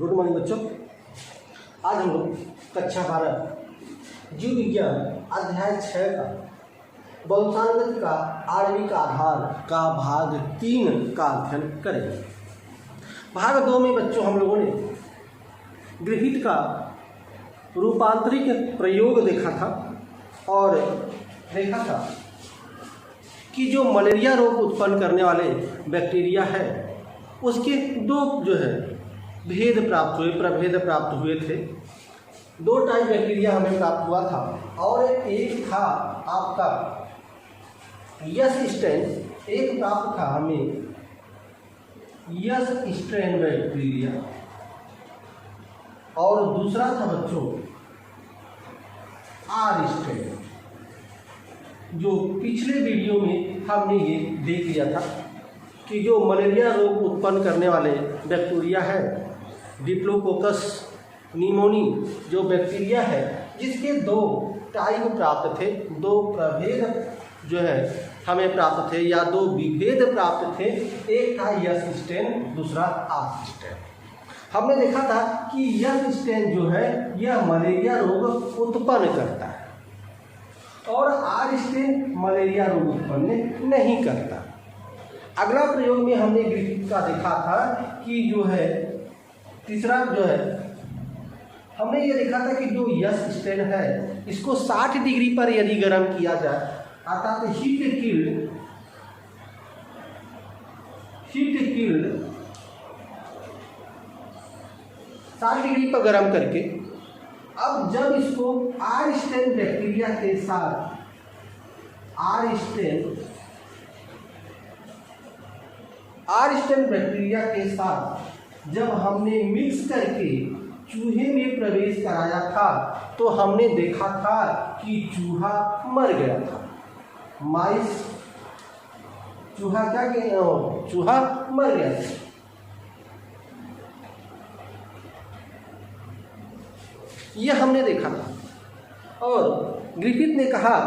Good morning बच्चों। आज हम लोग कक्षा 12 जीव विज्ञान अध्याय 6 का बहुसंगत का आणविक आधार का भाग 3 का अध्ययन करेंगे। भाग 2 में बच्चों हम लोगों ने ग्रिफिथ का रूपांतरिक प्रयोग देखा था और देखा था कि जो मलेरिया रोग उत्पन्न करने वाले बैक्टीरिया है उसके दो जो है प्रभेद प्राप्त हुए थे। 2 टाइप बैक्टीरिया हमें प्राप्त हुआ था और एक था आपका यस स्ट्रेन, एक प्राप्त था हमें यस स्ट्रेन बैक्टीरिया और दूसरा था बच्चों आर स्ट्रेन, जो पिछले वीडियो में हमने ये देख लिया था कि जो मलेरिया रोग उत्पन्न करने वाले बैक्टीरिया है डिप्लोकोकस निमोनी जो बैक्टीरिया है जिसके 2 टाइप प्राप्त थे, 2 प्रभेद जो है हमें प्राप्त थे या 2 विभेद प्राप्त थे। एक था यस स्ट्रेन, दूसरा आर स्ट्रेन। हमने देखा था कि यस स्ट्रेन जो है यह मलेरिया रोग उत्पन्न करता है और आर स्ट्रेन मलेरिया रोग उत्पन्न नहीं करता। अगला प्रयोग में हमने ग्रिफिथ का देखा था कि जो है तीसरा जो है हमने ये देखा था कि जो यस स्ट्रेन है इसको 60 डिग्री पर यदि गर्म किया जाए अर्थात हीट किल्ड 60 डिग्री पर गर्म करके अब जब इसको आर स्ट्रेन बैक्टीरिया के साथ आर स्ट्रेन बैक्टीरिया के साथ जब हमने मिक्स करके चूहे में प्रवेश कराया था तो हमने देखा था कि चूहा मर गया था। माइस चूहा क्या गया, चूहा मर गया था। यह हमने देखा था और ग्रिफिथ ने कहा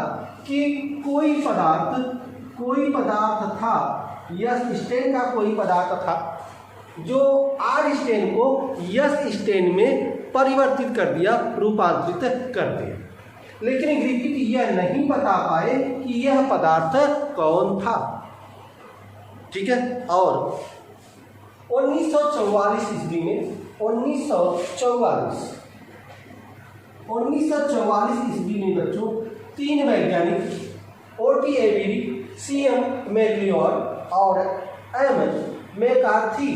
कि कोई पदार्थ था, यस स्ट्रेन का कोई पदार्थ था जो आर स्ट्रेन को यस स्ट्रेन में परिवर्तित कर दिया, रूपांतरित कर दिया। लेकिन ग्रिफिथ यह नहीं बता पाए कि यह पदार्थ कौन था। ठीक है, और 1944 ईस्वी में 1944 ईस्वी में बच्चों 3 वैज्ञानिक ओटी एवेरी, सीएम मैक्लिओड और एम मैकार्थी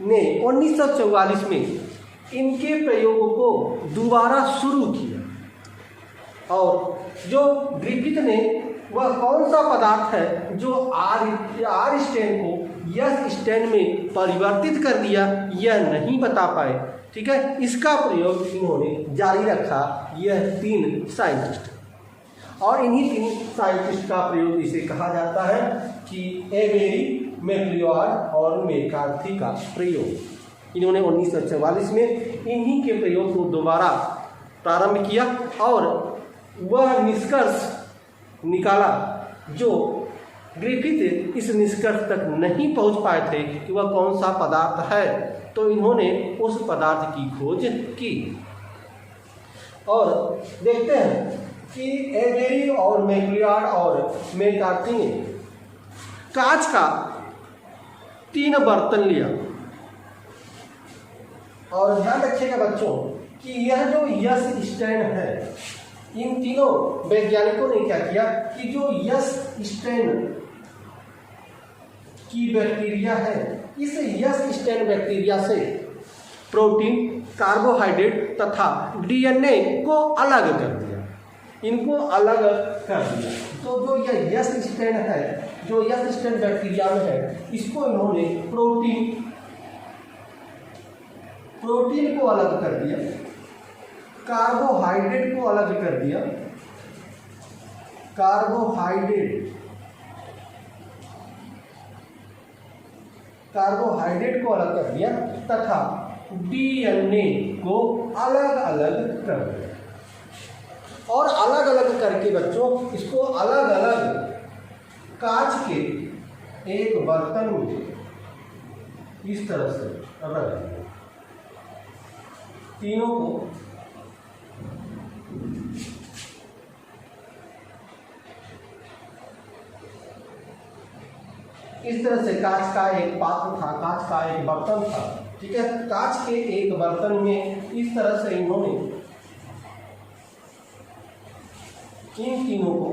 ने 1944 में इनके प्रयोगों को दोबारा शुरू किया और जो ग्रिफिथ ने वह कौन सा पदार्थ है जो आर स्ट्रेन को यस स्ट्रेन में परिवर्तित कर दिया यह नहीं बता पाए। ठीक है, इसका प्रयोग इन्होंने जारी रखा, यह 3 साइंटिस्ट, और इन्हीं 3 साइंटिस्ट का प्रयोग इसे कहा जाता है कि एवेरी, मैक्लिओड और मैकार्थी का प्रयोग। इन्होंने 1944 में इन्हीं के प्रयोग को दोबारा प्रारंभ किया और वह निष्कर्ष निकाला जो ग्रिफिथ इस निष्कर्ष तक नहीं पहुंच पाए थे कि वह कौन सा पदार्थ है, तो इन्होंने उस पदार्थ की खोज की। और देखते हैं कि एवेरी और मैक्लिओड और मैकार्थी ने कांच का 3 बर्तन लिया और ध्यान रखिएगा बच्चों कि यह जो यस स्ट्रेन है, इन तीनों वैज्ञानिकों ने क्या किया कि जो यस स्ट्रेन की बैक्टीरिया है इस यस स्ट्रेन बैक्टीरिया से प्रोटीन, कार्बोहाइड्रेट तथा डीएनए को अलग कर दिया, इनको अलग कर दिया। तो जो यह यस स्ट्रेन है, जो यस स्ट्रेन बैक्टीरिया में है, इसको इन्होंने प्रोटीन को अलग कर दिया, कार्बोहाइड्रेट को अलग कर दिया, कार्बोहाइड्रेट को अलग कर दिया तथा डीएनए को अलग अलग कर दिया। और अलग अलग करके बच्चों इसको अलग अलग कांच के एक बर्तन में इस तरह से रख दिया। तीनों को इस तरह से कांच का एक पात्र था, कांच का एक बर्तन था, ठीक है। कांच के एक बर्तन में इस तरह से इन्होंने इन तीनों को,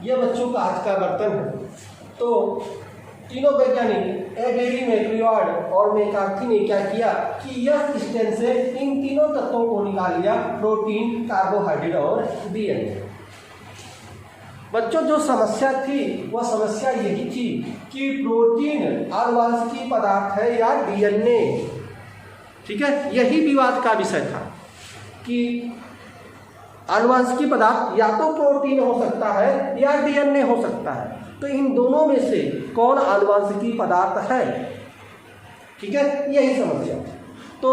यह बच्चों कांच का बर्तन है, तो तीनों वैज्ञानिक एबेरी, मैक्लिओड और मैकार्थी ने क्या किया कि यह स्टेन से इन तीनों तत्वों को निकाल लिया, प्रोटीन, कार्बोहाइड्रेट और डीएनए। बच्चों जो समस्या थी वह समस्या यही थी कि प्रोटीन आनुवांशिक पदार्थ है या डीएनए, ठीक है। यही विवाद का विषय था कि आनुवांशिक पदार्थ या तो प्रोटीन हो सकता है या डीएनए हो सकता है, तो इन दोनों में से कौन आनुवांशिक पदार्थ है, ठीक है, यही समस्या। तो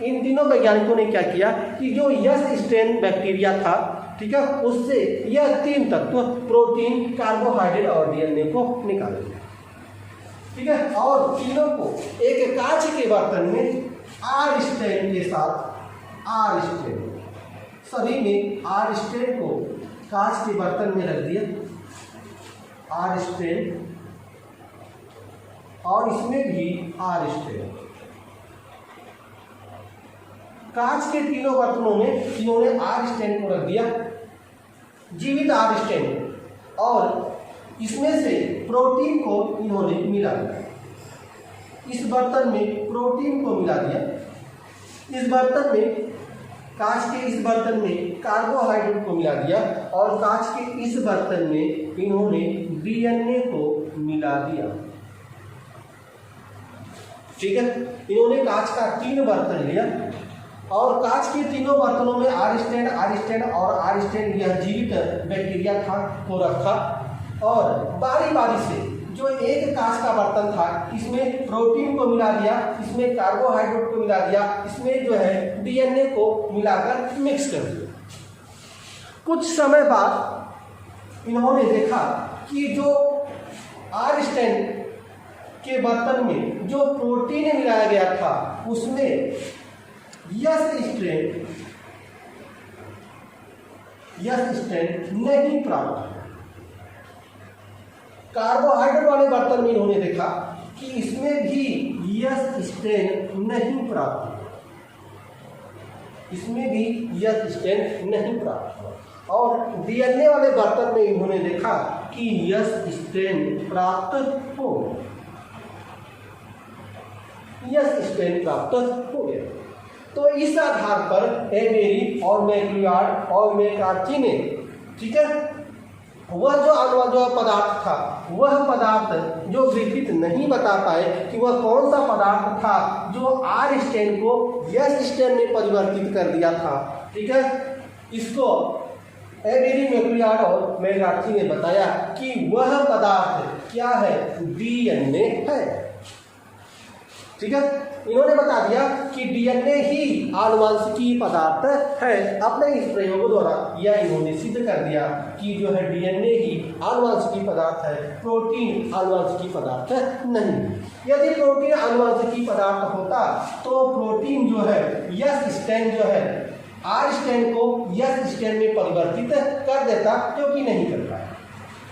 इन तीनों वैज्ञानिकों ने क्या किया कि जो यस स्ट्रेन बैक्टीरिया था, ठीक है, उससे यह तीन तत्व प्रोटीन, कार्बोहाइड्रेट और डीएनए को निकाल दिया, ठीक है, और तीनों को एक कांच के बर्तन में आर स्ट्रेन के साथ, आर स्ट्रेन सभी में आर स्ट्रेन को कांच के बर्तन में रख दिया, आर स्ट्रेन, और इसमें भी आर स्ट्रेन। कांच के तीनों बर्तनों में इन्होंने आर स्ट्रेन को रख दिया, जीवित आर स्ट्रेन, और इसमें से प्रोटीन को इन्होंने मिला दिया, इस बर्तन में प्रोटीन को मिला दिया, इस बर्तन में, कांच के इस बर्तन में कार्बोहाइड्रेट को मिला दिया, और कांच के इस बर्तन में इन्होंने डीएनए को मिला दिया, ठीक है। इन्होंने कांच का तीन बर्तन लिया और कांच के तीनों बर्तनों में आर स्ट्रेन और आर स्ट्रेन यह जीवित बैक्टीरिया था को रखा, और बारी बारी से जो एक कांच का बर्तन था इसमें प्रोटीन को मिला दिया, इसमें कार्बोहाइड्रेट को मिला दिया, इसमें जो है डीएनए को मिलाकर मिक्स कर दिया। कुछ समय बाद इन्होंने देखा कि जो आर स्ट्रेन के बर्तन में जो प्रोटीन मिलाया गया था उसमें यस स्ट्रेन नहीं प्राप्त हुआ। कार्बोहाइड्रेट वाले बर्तन में इन्होंने देखा कि इसमें भी यस स्ट्रेन नहीं प्राप्त हुआ, इसमें भी यस स्ट्रेन नहीं प्राप्त हुआ, और डीएनए वाले बर्तन में इन्होंने देखा कि यस स्ट्रेन प्राप्त हो, यस स्ट्रेन प्राप्त हो गया। तो इस आधार पर एबेरी और मैक्लिओड और मैकार्थी ने, ठीक है, वह जो पदार्थ था, वह पदार्थ जो ग्रिफिथ नहीं बता पाए कि वह कौन सा पदार्थ था जो आर स्ट्रेन को यस स्ट्रेन में परिवर्तित कर दिया था, ठीक है, इसको एबेरी, मैक्लिओड और मैकार्थी ने बताया कि वह पदार्थ क्या है, डीएनए है, ठीक है। इन्होंने बता दिया कि डीएनए ही आनुवांशिक पदार्थ है। अपने इस प्रयोग द्वारा यह इन्होंने सिद्ध कर दिया कि जो है डीएनए ही आनुवांशिक पदार्थ है, प्रोटीन आनुवांशिक पदार्थ नहीं। यदि प्रोटीन आनुवांशिक पदार्थ होता तो प्रोटीन जो है यस स्ट्रेन जो है आर स्ट्रेन को यस स्ट्रेन में परिवर्तित कर देता, क्योंकि नहीं करता।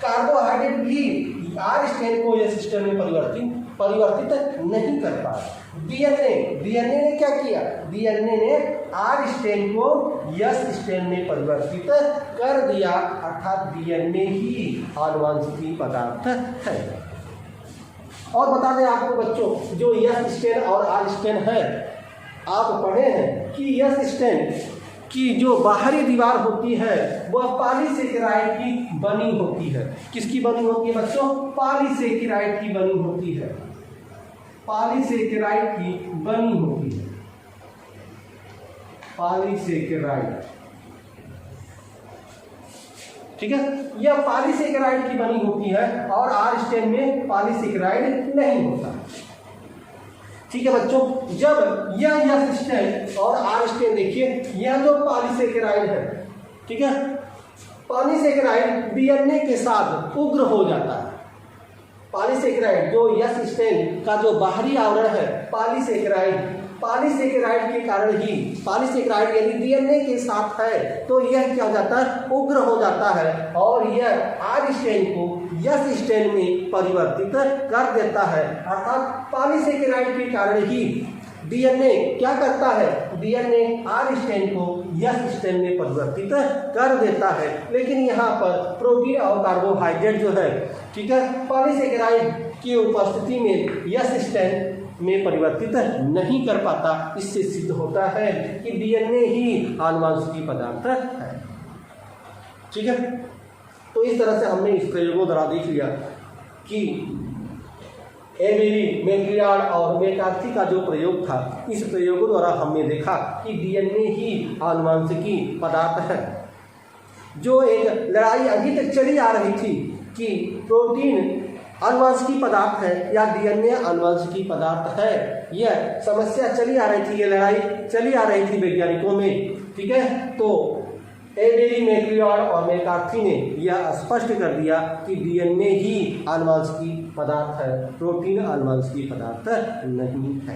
कार्बोहाइड्रेट भी आर स्ट्रेन को यस स्ट्रेन में परिवर्तित नहीं कर पाया। डीएनए ने क्या किया, डीएनए ने आर स्ट्रेन को यस स्ट्रेन में परिवर्तित कर दिया, अर्थात डीएनए ही आनुवांशिक पदार्थ है। और बता दें आपको बच्चों, जो यस स्ट्रेन और आर स्ट्रेन है, आप पढ़े हैं कि यस स्ट्रेन की जो बाहरी दीवार होती है वह पॉलीसेकेराइड की बनी होती है। किसकी बनी होती है बच्चों, पॉलीसेकेराइड की बनी होती है, पॉलीसेकेराइड की बनी होती है, पॉलीसेकेराइड, ठीक है। यह पॉलीसेकेराइड की बनी होती है और आर स्ट्रेन में पॉलीसेकेराइड नहीं होता, ठीक है बच्चों। जब यह यस स्ट्रेन और आर स्ट्रेन, देखिए यह जो पॉलीसेकेराइड है, ठीक है, पॉलीसेकेराइड डीएनए के साथ उग्र हो जाता है, पॉलीसेकेराइड जो यस स्टेन का जो बाहरी आवरण है पॉलीसेकेराइड के कारण ही, पॉलीसेकेराइड यानी डीएनए के साथ है तो यह क्या हो जाता है, उग्र हो जाता है और यह आर स्टेन को यस स्टेन में परिवर्तित कर देता है। अर्थात पॉलीसेकेराइड के कारण ही डीएनए क्या करता है, डीएनए आर स्टेन को यस स्टेन में परिवर्तित कर देता है। लेकिन यहाँ पर प्रोटीन और कार्बोहाइड्रेट जो है, ठीक है, पॉलीसेकेराइड की उपस्थिति में यस स्टेन में परिवर्तित नहीं कर पाता। इससे सिद्ध होता है कि डीएनए ही आनुवंशिकी पदार्थ है। ठीक है, तो इस तरह से हमने इस प्रयोगों द्वारा देख लिया कि एबेरी, मैक्लिऑड और मैकार्थी का जो प्रयोग था, इस प्रयोगों द्वारा हमने देखा कि डीएनए ही आनुवंशिकी पदार्थ है। जो एक लड़ाई अभी तक चली आ रही थी कि प्रोटीन आनुवंशिकी पदार्थ है या डीएनए आनुवंशिकी पदार्थ है, यह समस्या चली आ रही थी, ये लड़ाई चली आ रही थी वैज्ञानिकों में। ठीक है, तो एबेरी, मैक्लिऑड और मैकार्थी ने यह स्पष्ट कर दिया कि डीएनए ही आनुवंशिकी पदार्थ है, प्रोटीन आनुवंशिकी पदार्थ नहीं है।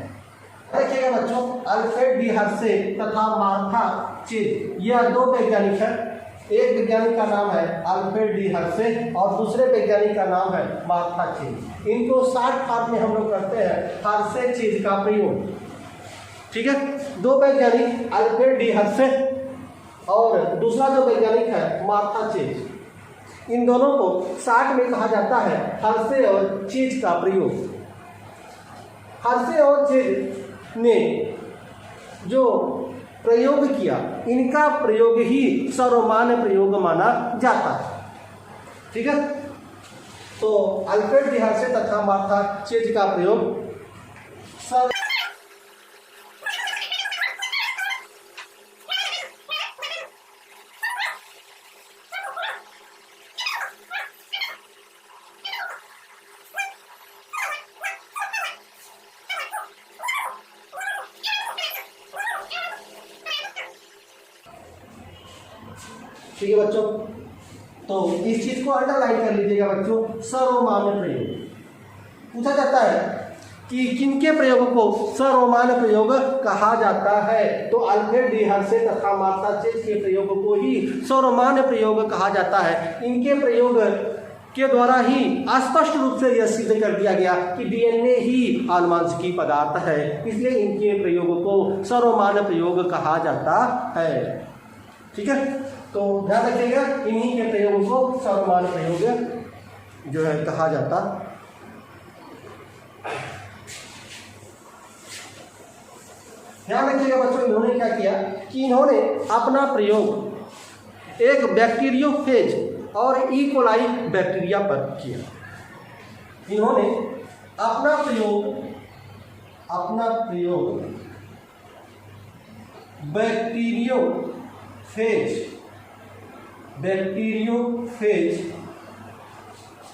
देखिएगा बच्चों, अल्फ्रेड डी हर्शे तथा मार्था चेज, यह दो वैज्ञानिक हैं। एक वैज्ञानिक का नाम है अल्फ्रेड डी हर्शे और दूसरे वैज्ञानिक का नाम है मार्था चेज। इनको शॉर्ट फॉर्म में हम लोग करते हैं हर्शे चेज का प्रयोग। ठीक है, दो वैज्ञानिक अल्फ्रेड डी हर्शे और दूसरा जो वैज्ञानिक है मार्था चेज, इन दोनों को शॉर्ट में कहा जाता है हर्शे और चेज का प्रयोग। हर्शे और चेज ने जो प्रयोग किया, इनका प्रयोग ही सर्वमान्य प्रयोग माना जाता है। ठीक है, तो अल्फ्रेड डी हर्शे तथा मार्था चेज का प्रयोग ठीक है बच्चों, तो इस चीज को अंडरलाइन कर लीजिएगा बच्चों, सर्वमान्य प्रयोग। पूछा जाता है कि किनके प्रयोग को सर्वमान्य प्रयोग कहा जाता है, तो अल्फ्रेड डी हर्शे तथा मार्था चेज के प्रयोग को ही सर्वमान्य प्रयोग कहा जाता है। इनके प्रयोग के द्वारा ही स्पष्ट रूप से यह सिद्ध कर दिया गया कि डीएनए ही आनुवंशिकी पदार्थ है, इसलिए इनके प्रयोग को सर्वमान्य प्रयोग कहा जाता है। ठीक है, तो ध्यान रखिएगा, इन्हीं के प्रयोग को सर्वमान्य प्रयोग जो है कहा जाता। ध्यान रखिएगा बच्चों, इन्होंने क्या किया कि इन्होंने अपना प्रयोग एक बैक्टीरियोफेज और ई कोलाई बैक्टीरिया पर किया। इन्होंने अपना प्रयोग बैक्टीरियोफेज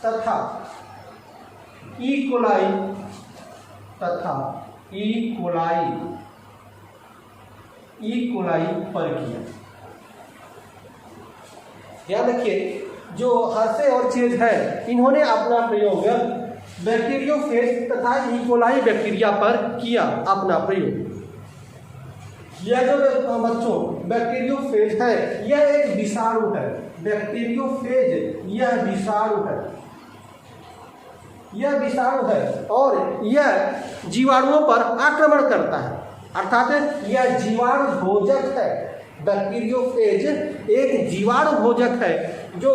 तथा ई कोलाई पर किया। याद रखिए, जो हर्शे और चेज है, इन्होंने अपना प्रयोग बैक्टीरियोफेज तथा ई कोलाई बैक्टीरिया पर किया अपना प्रयोग। यह जो बच्चों बैक्टीरियोफेज है, यह एक विषाणु है। बैक्टीरियोफेज यह विषाणु है और यह जीवाणुओं पर आक्रमण करता है, अर्थात यह जीवाणु भोजक है। बैक्टीरियोफेज एक जीवाणु भोजक है जो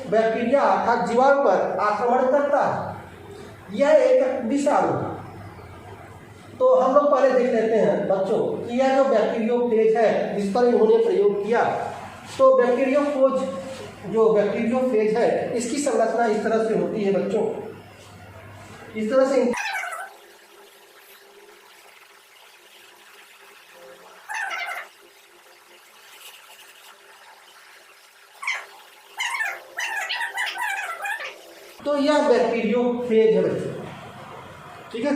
बैक्टीरिया अर्थात जीवाणु पर आक्रमण करता है। यह एक विषाणु है। तो हम लोग पहले देख लेते हैं बच्चों कि यह जो बैक्टीरियोफेज है जिस पर इन्होंने प्रयोग किया, तो बैक्टीरियोफेज है, इसकी संरचना इस तरह से होती है बच्चों, इस तरह से। तो यह बैक्टीरियोफेज है बच्चों। ठीक है,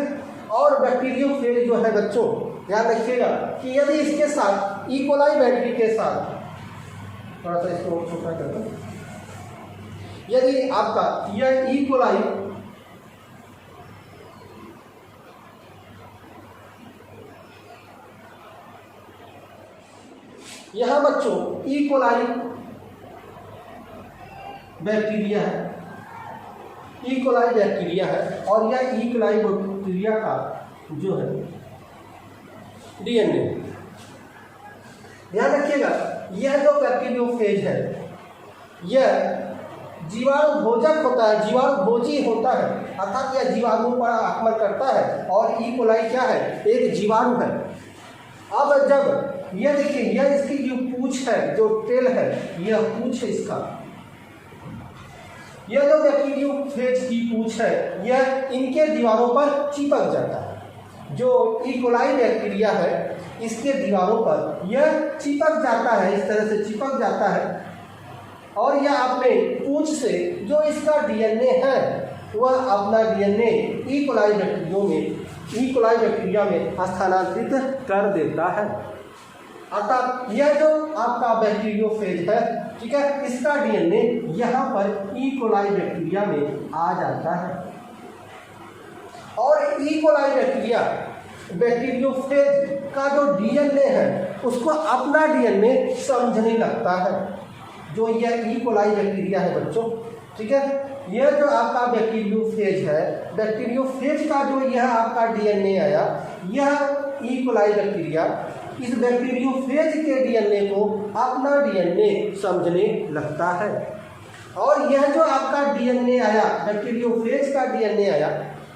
और बैक्टीरियोफेज जो है बच्चों, ध्यान रखिएगा कि यदि इसके साथ ई कोलाई बैक्टीरिया के साथ, थोड़ा सा इसको छोटा कर दो, यदि आपका यह ई कोलाई यहाँ बच्चों ई कोलाई बैक्टीरिया है, ई कोलाई बैक्टीरिया है और यह ई कोलाई बैक्टीरिया का जो है डीएनए। ध्यान रखिएगा, यह जो बैक्टीरियोफेज है यह जीवाणु भोजक होता है, जीवाणु भोजी होता है, अर्थात यह जीवाणु पर आक्रमण करता है और ई कोलाई क्या है, एक जीवाणु है। अब जब यह देखिए, यह इसकी जो पूंछ है, जो टेल है, यह पूंछ है इसका, यह जो बैक्टीरियोफेज की पूंछ है यह इनके दीवारों पर चिपक जाता है। जो ई कोलाई बैक्टीरिया है इसके दीवारों पर यह चिपक जाता है, इस तरह से चिपक जाता है और यह अपने पूंछ से जो इसका डीएनए है वह अपना डीएनए ई कोलाई बैक्टीरिया में स्थानांतरित कर देता है। अर्थात यह जो आपका बैक्टीरियोफेज है, ठीक है, इसका डीएनए यहाँ पर ई कोलाई बैक्टीरिया में आ जाता है और ई कोलाई बैक्टीरियोफेज का जो डीएनए है उसको अपना डीएनए समझने लगता है। जो यह ई कोलाई बैक्टीरिया है बच्चों, ठीक है, यह जो आपका बैक्टीरियोफेज है, बैक्टीरियोफेज का जो यह आपका डीएनए आया, यह ई कोलाई बैक्टीरिया इस बैक्टीरियोफेज के डीएनए को अपना डीएनए समझने लगता है और यह जो आपका डीएनए आया, बैक्टीरियोफेज का डीएनए आया,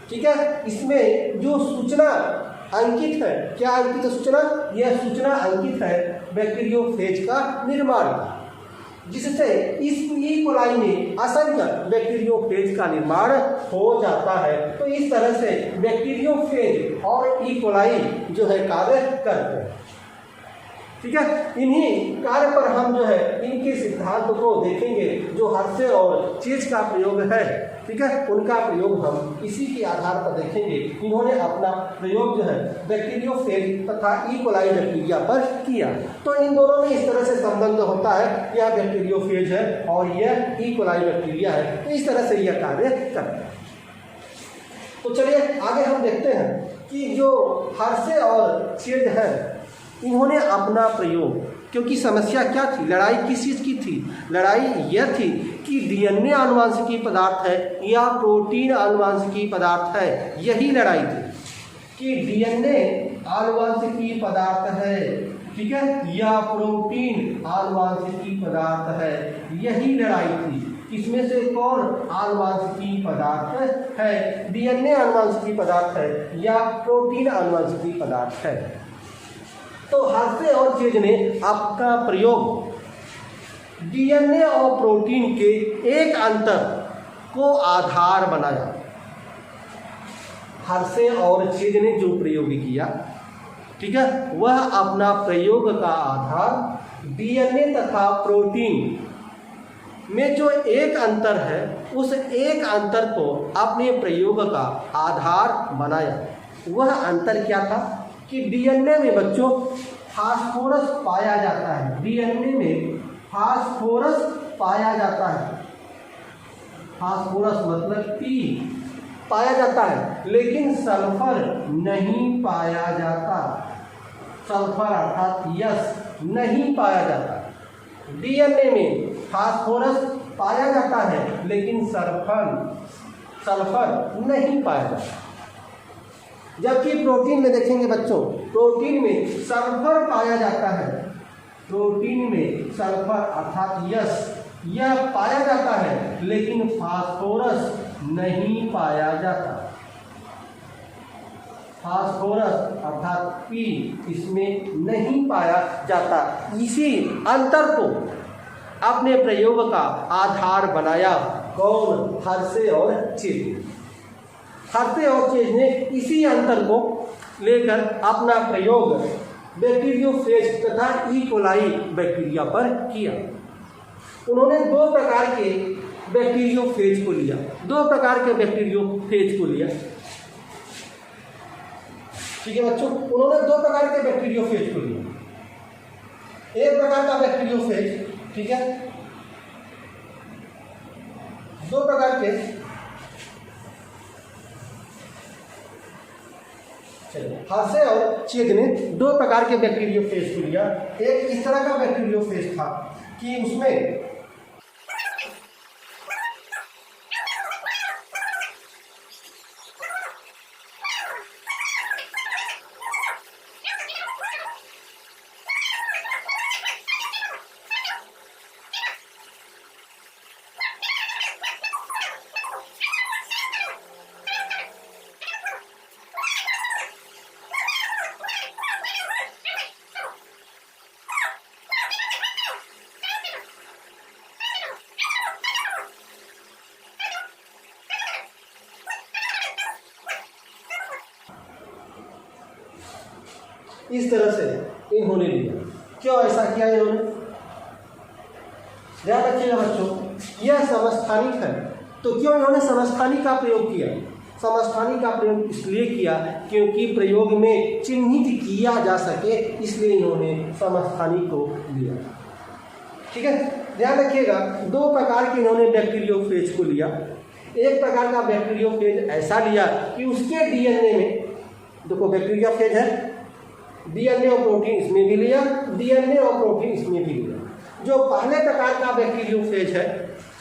ठीक है, इसमें जो सूचना अंकित है, क्या अंकित है सूचना, यह सूचना अंकित है बैक्टीरियोफेज का निर्माण का, जिससे इस ई कोलाई में असंख्य बैक्टीरियोफेज का निर्माण हो जाता है। तो इस तरह से बैक्टीरियोफेज और ई कोलाई जो है कार्य करते हैं, ठीक है। इन्हीं कार्य पर हम जो है इनके सिद्धांत को देखेंगे, जो हर्षे और चीज का प्रयोग है, ठीक है, उनका प्रयोग हम इसी के आधार पर देखेंगे। इन्होंने अपना प्रयोग जो है बैक्टीरियोफेज तथा ई कोलाई बैक्टीरिया पर किया। तो इन दोनों में इस तरह से संबंध होता है, यह बैक्टीरियोफेज है और यह ई कोलाई बैक्टीरिया है, तो इस तरह से यह कार्य करते हैं। तो चलिए आगे हम देखते हैं कि जो हर्षे और चीज है इन्होंने अपना प्रयोग, क्योंकि समस्या क्या थी, लड़ाई किस चीज़ की थी, लड़ाई यह थी कि डीएनए आनुवांशिकी पदार्थ है या प्रोटीन आनुवांशिकी पदार्थ है, यही लड़ाई थी कि डीएनए आनुवांशिकी पदार्थ है, ठीक है, या प्रोटीन आनुवांशिकी पदार्थ है, यही लड़ाई थी। इसमें से कौन आनुवांशिकी पदार्थ है, डीएनए आनुवांशिकी पदार्थ है या प्रोटीन आनुवांशिकी पदार्थ है। तो हर्षे और चीज ने आपका प्रयोग डीएनए और प्रोटीन के एक अंतर को आधार बनाया। हर्षे और चीज ने जो प्रयोग किया, ठीक है, वह अपना प्रयोग का आधार डीएनए तथा प्रोटीन में जो एक अंतर है उस एक अंतर को अपने प्रयोग का आधार बनाया। वह अंतर क्या था कि डीएनए में बच्चों फास्फोरस पाया जाता है, डीएनए में फास्फोरस पाया जाता है, फास्फोरस मतलब पी पाया जाता है, लेकिन सल्फर नहीं पाया जाता, सल्फर अर्थात यस नहीं पाया जाता। डीएनए में फास्फोरस पाया जाता है लेकिन सल्फर नहीं पाया जाता। जबकि प्रोटीन में देखेंगे बच्चों, प्रोटीन में सल्फर पाया जाता है, प्रोटीन में सल्फर अर्थात यस यह पाया जाता है लेकिन फास्फोरस नहीं पाया जाता। फास्फोरस अर्थात पी इसमें नहीं पाया जाता। इसी अंतर को अपने प्रयोग का आधार बनाया कौन, हर्षे और चीज। हर्षे और चीज ने इसी अंतर को लेकर अपना प्रयोग बैक्टीरियोफेज तथा ई कोलाई बैक्टीरिया पर किया। उन्होंने दो प्रकार के बैक्टीरियोफेज को लिया, दो प्रकार के बैक्टीरियोफेज को लिया, ठीक है बच्चों, उन्होंने दो प्रकार के बैक्टीरियोफेज को लिया। एक प्रकार का बैक्टीरियोफेज, ठीक है, दो प्रकार के चलिए, हर्षे और चेद ने दो प्रकार के बैक्टीरियोफेज को लिया। एक इस तरह का बैक्टीरियोफेज था कि उसमें इस तरह से इन्होंने लिया। क्यों ऐसा किया इन्होंने? ध्यान रखिएगा बच्चों, यह समस्थानिक है। तो क्यों इन्होंने समस्थानिक का प्रयोग किया? समस्थानिक का प्रयोग इसलिए किया क्योंकि प्रयोग में चिन्हित किया जा सके, इसलिए इन्होंने समस्थानिक को लिया। ठीक है, ध्यान रखिएगा, दो प्रकार के इन्होंने बैक्टीरियोफेज को लिया। एक प्रकार का बैक्टीरियोफेज ऐसा लिया कि उसके डीएनए में, देखो बैक्टीरियोफेज है, डीएनए और प्रोटीन इसमें भी लिया, डीएनए और प्रोटीन इसमें भी लिया। जो पहले प्रकार का बैक्टीरियोफेज है,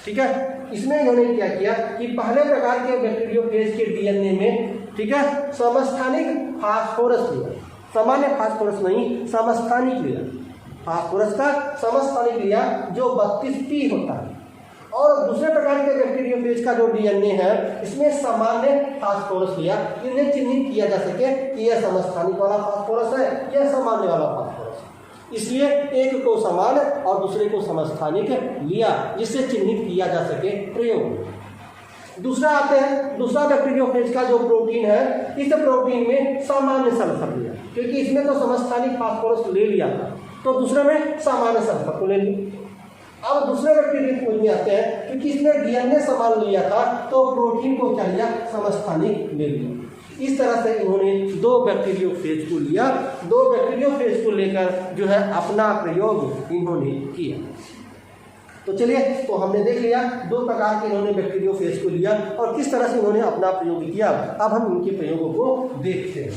ठीक है, इसमें इन्होंने क्या किया कि पहले प्रकार के बैक्टीरियोफेज के डीएनए में, ठीक है, समस्थानिक फास्फोरस लिया। सामान्य फास्फोरस नहीं, समस्थानिक लिया। फास्फोरस का समस्थानिक लिया जो 32P होता है। और दूसरे प्रकार के बैक्टीरियोफेज का जो डीएनए है, इसमें सामान्य फास्फोरस लिया। इन्हें चिन्हित किया जा सके कि यह समस्थानिक वाला फास्फोरस है, यह सामान्य वाला फास्फोरस है। इसलिए एक को सामान्य और दूसरे को समस्थानिक लिया, जिससे चिन्हित किया जा सके प्रयोग। दूसरा आते हैं, दूसरा बैक्टीरियोफेज का जो प्रोटीन है, इस प्रोटीन में सामान्य सल्फर लिया, क्योंकि इसमें तो समस्थानिक फास्फोरस ले लिया था, तो दूसरे में सामान्य सल्फर को ले लिया। अब दूसरे बैक्टीरियोफेज में आते हैं, क्योंकि इसमें डीएनए समान लिया था, तो प्रोटीन को क्या लिया? समस्थानिक ले लिया। इस तरह से इन्होंने दो बैक्टीरियोफेज को लिया। दो बैक्टीरियोफेज को लेकर जो है अपना प्रयोग इन्होंने किया। तो चलिए, तो हमने देख लिया दो प्रकार के इन्होंने बैक्टीरियोफेज को लिया और किस तरह से इन्होंने अपना प्रयोग किया। अब हम इनके प्रयोगों को देखते हैं।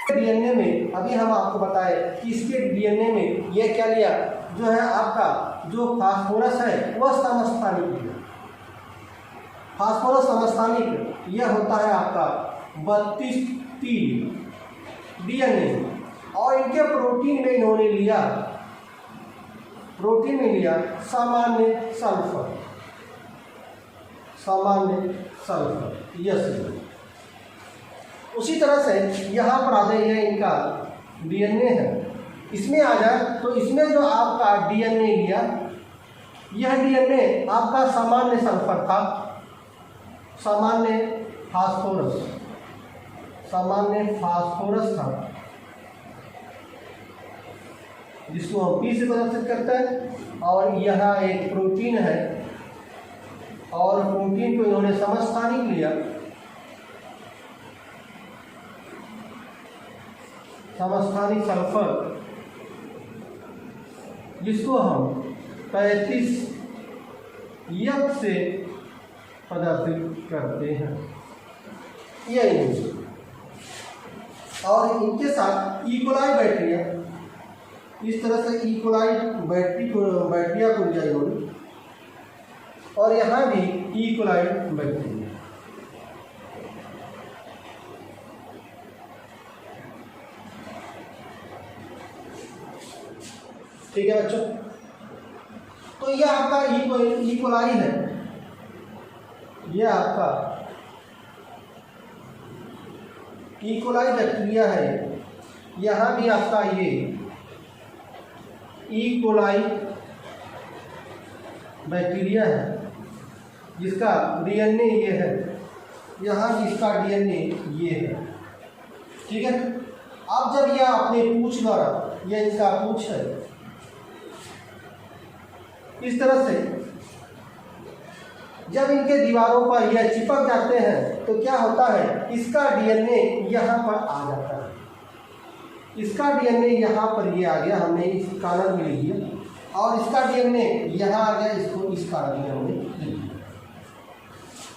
डीएनए में अभी हम आपको बताए कि इसके डीएनए में ये क्या लिया, जो है आपका जो फास्फोरस है वह समस्थानिक लिया। फास्फोरस समस्थानिक यह होता है आपका 32P डीएनए। और इनके प्रोटीन में इन्होंने लिया, प्रोटीन में लिया सामान्य सल्फर, सामान्य सल्फर, यस। उसी तरह से यहाँ पर आ जाए, यह इनका डीएनए है, इसमें आ जाए तो इसमें जो आपका डीएनए लिया, यह डीएनए आपका सामान्य सल्फर था, सामान्य फास्फोरस, सामान्य फास्फोरस था, जिसको हम P से प्रदर्शित करते हैं। और यहाँ एक प्रोटीन है और प्रोटीन को इन्होंने समस्थानिक लिया, समस्थानिक सल्फर, जिसको हम 35F से प्रदर्शित करते हैं। यही और इनके साथ इकोलाई बैक्टीरिया, इस तरह से इकोलाई बैक्टीरिया को लिया इन्होंने, और यहाँ भी इकोलाई बैक्टीरिया। ठीक है बच्चों, तो यह आपका इकोलाई है, यह आपका इकोलाई बैक्टीरिया है। यहाँ भी आपका ये इकोलाई बैक्टीरिया है, जिसका डीएनए ये है, यहाँ इसका डीएनए ये है। ठीक है, अब जब यह अपने पूंछ द्वारा, यह इसका पूंछ है, इस तरह से जब इनके दीवारों पर यह चिपक जाते हैं तो क्या होता है, इसका डीएनए यहाँ पर आ जाता है। इसका डीएनए यहाँ पर ये आ गया, हमने इस कारण में लिख दिया, और इसका डीएनए यहाँ आ गया, इसको इस कारण में हमने लिख दिया।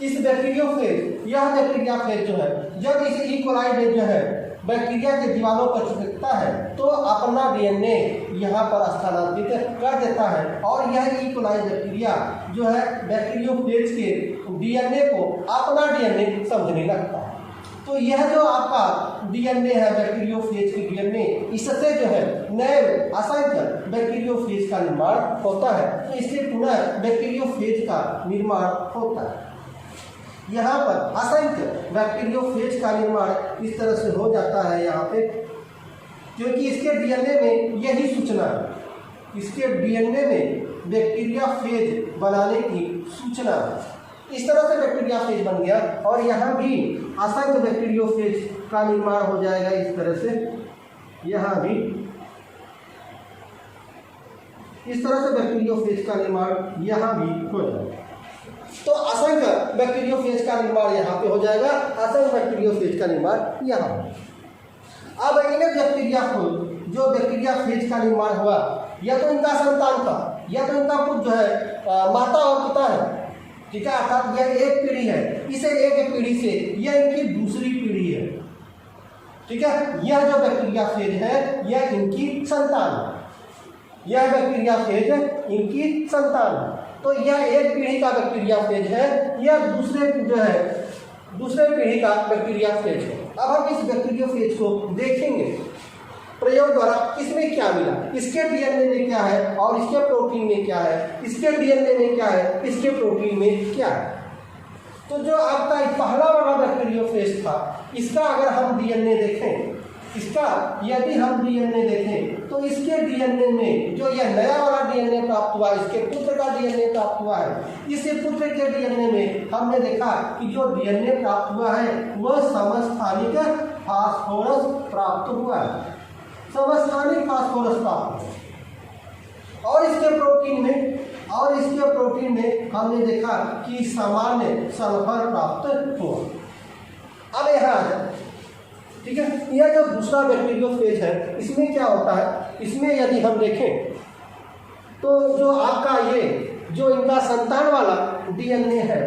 इस बैक्टीरियोफेज, यह बैक्टीरियाफेज जो है, जब इस ई कोलाई जो है बैक्टीरिया के दीवारों पर चिपकता है तो अपना डीएनए यहाँ पर स्थानांतरित कर देता है, और यह ई कोलाई बैक्टीरिया जो है बैक्टीरियोफेज के डीएनए को अपना डीएनए समझने लगता है। तो यह जो आपका डीएनए है बैक्टीरियोफेज के डीएनए, इससे जो है नए असंख्य बैक्टीरियोफेज का निर्माण होता है। तो इससे पुनः बैक्टीरियोफेज का निर्माण होता है। यहाँ पर असंख्य बैक्टीरियोफेज का निर्माण इस तरह से हो जाता है यहाँ पे, क्योंकि इसके डीएनए में यही सूचना है, इसके डीएनए में बैक्टीरियाफेज बनाने की सूचना है। इस तरह से बैक्टीरियाफेज बन गया, और यहाँ भी असंख्य बैक्टीरियोफेज का निर्माण हो जाएगा इस तरह से, यहाँ भी इस तरह से बैक्टीरियोफेज का निर्माण यहाँ भी हो जाएगा। तो असंख्य बैक्टीरियोफेज का निर्माण यहाँ पे हो जाएगा, असंख्य बैक्टीरियोफेज का निर्माण यहाँ। अब इन्हें बैक्टीरिया को जो बैक्टीरियाफेज का निर्माण हुआ, या तो इनका संतान था, या तो इनका कुछ जो है माता और पिता है, ठीक है, अर्थात यह एक पीढ़ी है, इसे एक पीढ़ी से यह इनकी दूसरी पीढ़ी है, ठीक है। यह जो बैक्टीरियाफेज है यह इनकी संतान है, यह बैक्टीरियाफेज इनकी संतान है। तो यह एक पीढ़ी का बैक्टीरियाफेज है, यह दूसरे जो है दूसरे पीढ़ी का बैक्टीरियाफेज है। अब हम इस बैक्टीरियोफेज को देखेंगे प्रयोग द्वारा, इसमें क्या मिला, इसके डीएनए में क्या है और इसके प्रोटीन में क्या है, इसके डीएनए में क्या है, इसके प्रोटीन में क्या है। तो जो आपका पहला वाला बैक्टीरियोफेज था, इसका अगर हम डीएनए देखें, इसका यदि हम डीएनए देखें तो इसके डीएनए में जो यह नया वाला डीएनए प्राप्त हुआ, इसके पुत्र का डीएनए प्राप्त हुआ है। इस पुत्र के डीएनए में हमने देखा कि जो डीएनए प्राप्त हुआ है वह समस्थानिक फास्फोरस प्राप्त हुआ है, समस्थानिक फास्फोरस प्राप्त हुआ। और इसके प्रोटीन में हमने देखा कि सामान्य सल्फर प्राप्त हुआ। अब यहाँ आ जाए, ठीक है। यह जो दूसरा बैक्टीरियोफेज है, इसमें क्या होता है, इसमें यदि हम देखें तो जो आपका ये जो इनका संतान वाला डीएनए है,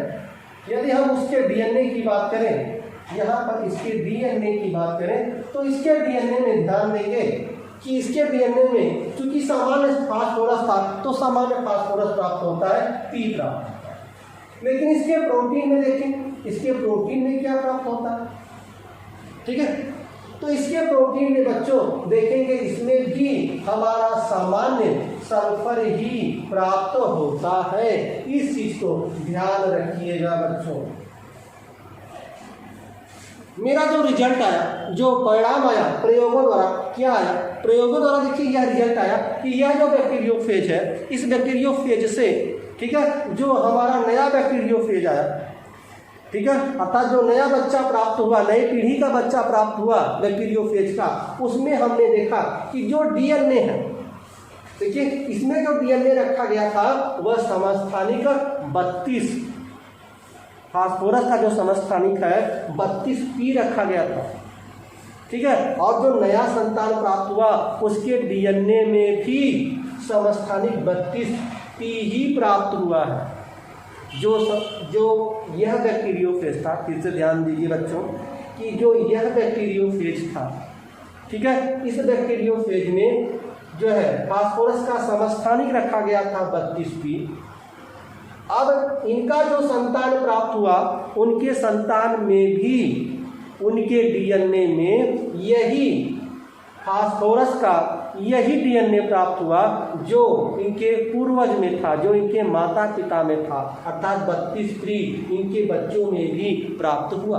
यदि हम उसके डीएनए की बात करें, यहाँ पर इसके डीएनए की बात करें तो इसके डीएनए में ध्यान देंगे कि इसके डीएनए में चूंकि सामान्य फास्फोरस था तो सामान्य फास्फोरस प्राप्त होता है, पी प्राप्त होता है। लेकिन इसके प्रोटीन में देखें, इसके प्रोटीन में क्या प्राप्त होता है, ठीक है। तो इसके प्रोटीन में बच्चों देखेंगे, इसमें भी हमारा सामान्य सल्फर ही प्राप्त होता है। इस चीज को ध्यान रखिएगा बच्चों। मेरा जो रिजल्ट आया, जो परिणाम आया प्रयोगों द्वारा, क्या आया, प्रयोगों द्वारा देखिए यह रिजल्ट आया कि यह जो बैक्टीरियोफेज है, इस बैक्टीरियोफेज से, ठीक है, जो हमारा नया बैक्टीरियोफेज आया, ठीक है, अर्थात जो नया बच्चा प्राप्त हुआ, नई पीढ़ी का बच्चा प्राप्त हुआ बैक्टीरियोफेज का, उसमें हमने देखा कि जो डीएनए है, देखिए इसमें जो डीएनए रखा गया था वह समस्थानिक 32 फास्फोरस का जो समस्थानिक है 32P रखा गया था, ठीक है। और जो नया संतान प्राप्त हुआ उसके डीएनए में भी समस्थानिक 32P ही प्राप्त हुआ है। जो यह बैक्टीरियोफेज था, फिर से ध्यान दीजिए बच्चों कि जो यह बैक्टीरियोफेज था, ठीक है, इस बैक्टीरियोफेज में जो है फास्फोरस का समस्थानिक रखा गया था 32P। अब इनका जो संतान प्राप्त हुआ, उनके संतान में भी उनके डीएनए में यही फास्फोरस का यही डीएनए प्राप्त हुआ जो इनके पूर्वज में था, जो इनके माता पिता में था, अर्थात 32P इनके बच्चों में भी प्राप्त हुआ।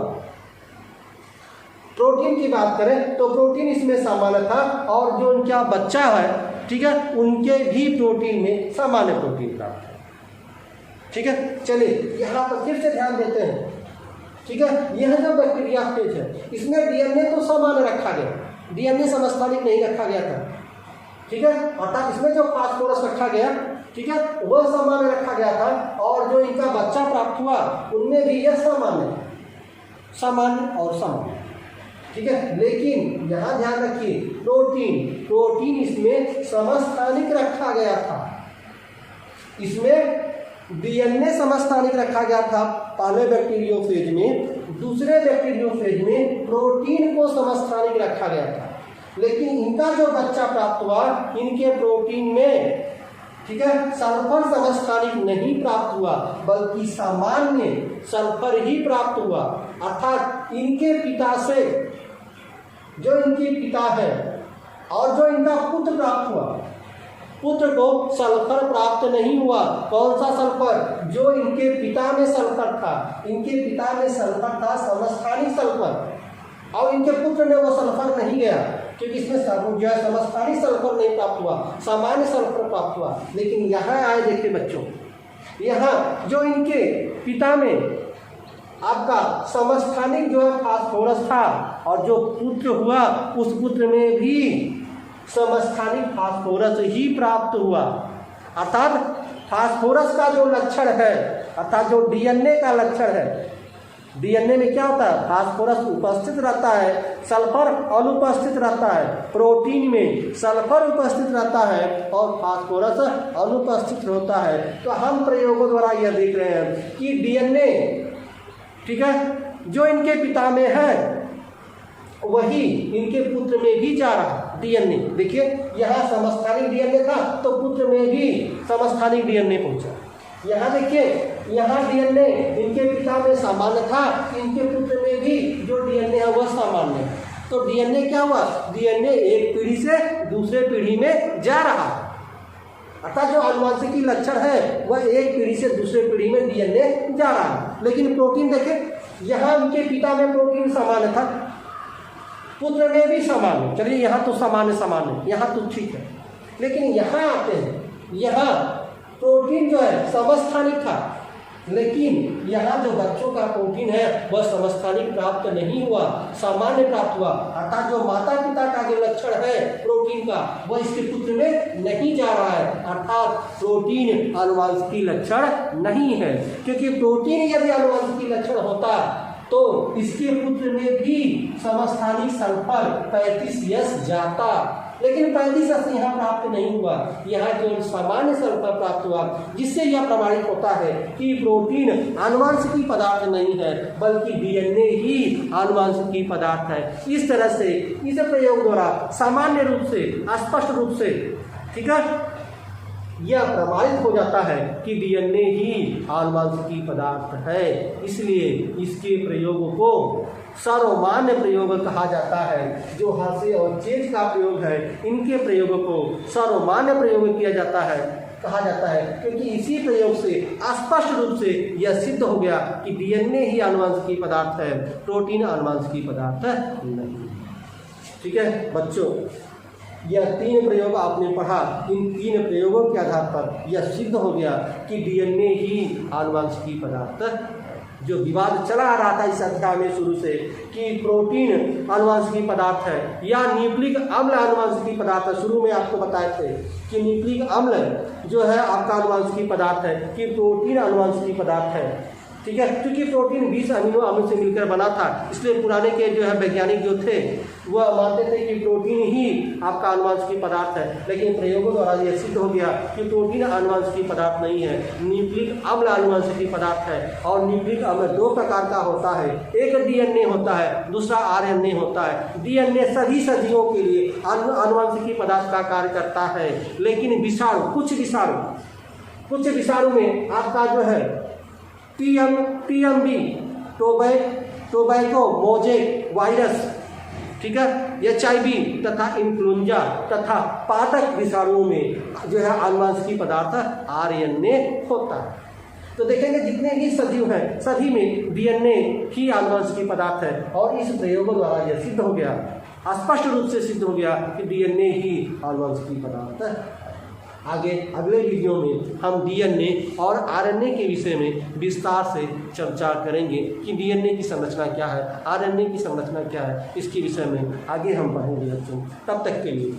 प्रोटीन की बात करें तो प्रोटीन इसमें सामान्य था, और जो इनका बच्चा है, ठीक है, उनके भी प्रोटीन में सामान्य प्रोटीन प्राप्त है, ठीक है। चलिए यहाँ पर फिर से ध्यान देते हैं, ठीक है। यह जो बैक्टीरियाफेज है इसमें डीएनए तो सामान्य रखा गया, डीएनए समस्थानिक नहीं रखा गया था, ठीक है, अर्थात इसमें जो फास्फोरस रखा गया ठीक है, वह सामान्य रखा गया था, और जो इनका बच्चा प्राप्त हुआ उनमें भी यह सामान्य और सामान्य, ठीक है। लेकिन यहाँ ध्यान रखिए, प्रोटीन इसमें समस्थानिक रखा गया था, इसमें डीएनए समस्थानिक रखा गया था पहले बैक्टीरियोफेज में, दूसरे बैक्टीरियोफेज में प्रोटीन को समस्थानिक रखा गया था। लेकिन इनका जो बच्चा प्राप्त हुआ, इनके प्रोटीन में, ठीक है, सल्फर समस्थानिक नहीं प्राप्त हुआ, बल्कि सामान्य सल्फर ही प्राप्त हुआ। अर्थात इनके पिता से, जो इनके पिता है और जो इनका पुत्र प्राप्त हुआ, पुत्र को सल्फर प्राप्त नहीं हुआ। कौन सा सल्फर? जो इनके पिता में सल्फर था, इनके पिता में सल्फर था समस्थानिक सल्फर, और इनके पुत्र में वो सल्फर नहीं गया, क्योंकि इसमें जो है समस्थानिक सल्फर नहीं प्राप्त हुआ, सामान्य सल्फर प्राप्त हुआ। लेकिन यहाँ आए, देखिए बच्चों, यहाँ जो इनके पिता में आपका समस्थानिक जो है फास्फोरस था, और जो पुत्र हुआ उस पुत्र में भी समस्थानिक फास्फोरस ही प्राप्त हुआ। अर्थात फास्फोरस का जो लक्षण है, अर्थात जो डीएनए का लक्षण है, डीएनए में क्या होता है? फास्फोरस उपस्थित रहता है, सल्फर अनुपस्थित रहता है। प्रोटीन में सल्फर उपस्थित रहता है और फास्फोरस अनुपस्थित होता है। तो हम प्रयोगों द्वारा यह देख रहे हैं कि डीएनए, ठीक है, जो इनके पिता में है वही इनके पुत्र में भी जा रहा है डीएनए। देखिए, यहाँ समस्थानिक डीएनए था तो पुत्र में भी समस्थानिक डीएनए पहुंचा। यहाँ देखिए, यहाँ डीएनए इनके पिता में सामान्य था, इनके पुत्र में भी जो डीएनए है वह सामान्य है। तो डीएनए क्या हुआ? डीएनए एक पीढ़ी से दूसरे पीढ़ी में जा रहा है। अर्थात जो आनुवंशिकी लक्षण है वह एक पीढ़ी से दूसरे पीढ़ी में डीएनए जा रहा है। लेकिन प्रोटीन देखें, यहाँ इनके पिता में प्रोटीन सामान्य था, पुत्र में भी सामान्य, चलिए यहाँ तो सामान्य, यहाँ तो ठीक है। लेकिन यहाँ आते हैं, यहाँ प्रोटीन जो है समस्थानिक था, लेकिन यहाँ जो बच्चों का प्रोटीन है वह समस्थानिक प्राप्त नहीं हुआ, सामान्य प्राप्त हुआ। अर्थात जो माता पिता का जो लक्षण है प्रोटीन का वह इसके पुत्र में नहीं जा रहा है। अर्थात प्रोटीन आनुवंशिकी लक्षण नहीं है, क्योंकि प्रोटीन यदि आनुवंशिकी लक्षण होता तो इसके पुत्र में भी समस्थानिक सल्फर 35S जाता, लेकिन 35S यहाँ प्राप्त नहीं हुआ। यहाँ केवल सामान्य सल्फर प्राप्त हुआ, जिससे यह प्रमाणित होता है कि प्रोटीन आनुवंशिकी पदार्थ नहीं है, बल्कि डीएनए ही आनुवंशिकी पदार्थ है। इस तरह से इस प्रयोग द्वारा सामान्य रूप से, स्पष्ट रूप से, ठीक है, यह प्रमाणित हो जाता है कि डीएनए ही आनुवंशिकी पदार्थ है। इसलिए इसके प्रयोग को सर्वमान्य प्रयोग कहा जाता है। जो हास्य और चेज का प्रयोग है, इनके प्रयोगों को सर्वमान्य प्रयोग किया जाता है, कहा जाता है, क्योंकि इसी प्रयोग से स्पष्ट रूप से यह सिद्ध हो गया कि डीएनए ही आनुवंशिकी पदार्थ है, प्रोटीन आनुवंशिकी पदार्थ नहीं। ठीक है बच्चों, यह 3 प्रयोग आपने पढ़ा। इन 3 प्रयोगों के आधार पर यह सिद्ध हो गया कि डीएनए ही आनुवंशिकी पदार्थ। जो विवाद चला आ रहा था इस अध्याय में शुरू से कि प्रोटीन आनुवंशिकी पदार्थ है या न्यूक्लिक अम्ल आनुवंशिकी पदार्थ है, शुरू में आपको बताए थे कि न्यूक्लिक अम्ल जो है आपका आनुवंशिकी पदार्थ है, कि प्रोटीन आनुवंशिकी पदार्थ है। ठीक है, क्योंकि प्रोटीन 20 अमीनो अम्ल से मिलकर बना था, इसलिए पुराने के जो है वैज्ञानिक जो थे वह मानते थे कि प्रोटीन ही आपका आनुवंशिकी पदार्थ है। लेकिन प्रयोगों द्वारा यह सिद्ध हो गया कि प्रोटीन आनुवंशिकी पदार्थ नहीं है, न्यूक्लिक अम्ल आनुवंशिकी पदार्थ है। और न्यूक्लिक अम्ल 2 प्रकार का होता है, एक डीएनए होता है, दूसरा आरएनए होता है। डीएनए सभी सजीवों के लिए आनुवंशिकी पदार्थ का कार्य करता है, लेकिन विषाणु, कुछ विषाणु में आपका जो है टीएमबी, टोबैको मोजेक वायरस, ठीक है, HIV तथा इन्फ्लुएंजा तथा पादप विषाणुओं में जो है आनुवंशिकी पदार्थ आरएनए होता है। तो देखेंगे जितने भी सजीव हैं सभी में डीएनए ही आनुवंशिकी पदार्थ है। और इस प्रयोगों द्वारा यह सिद्ध हो गया, स्पष्ट रूप से सिद्ध हो गया कि डीएनए ही आनुवंशिकी पदार्थ है। आगे अगले वीडियो में हम डीएनए और आरएनए के विषय में विस्तार से चर्चा करेंगे कि डीएनए की संरचना क्या है, आरएनए की संरचना क्या है। इसके विषय में आगे हम पढ़ेंगे बच्चों। तब तक के लिए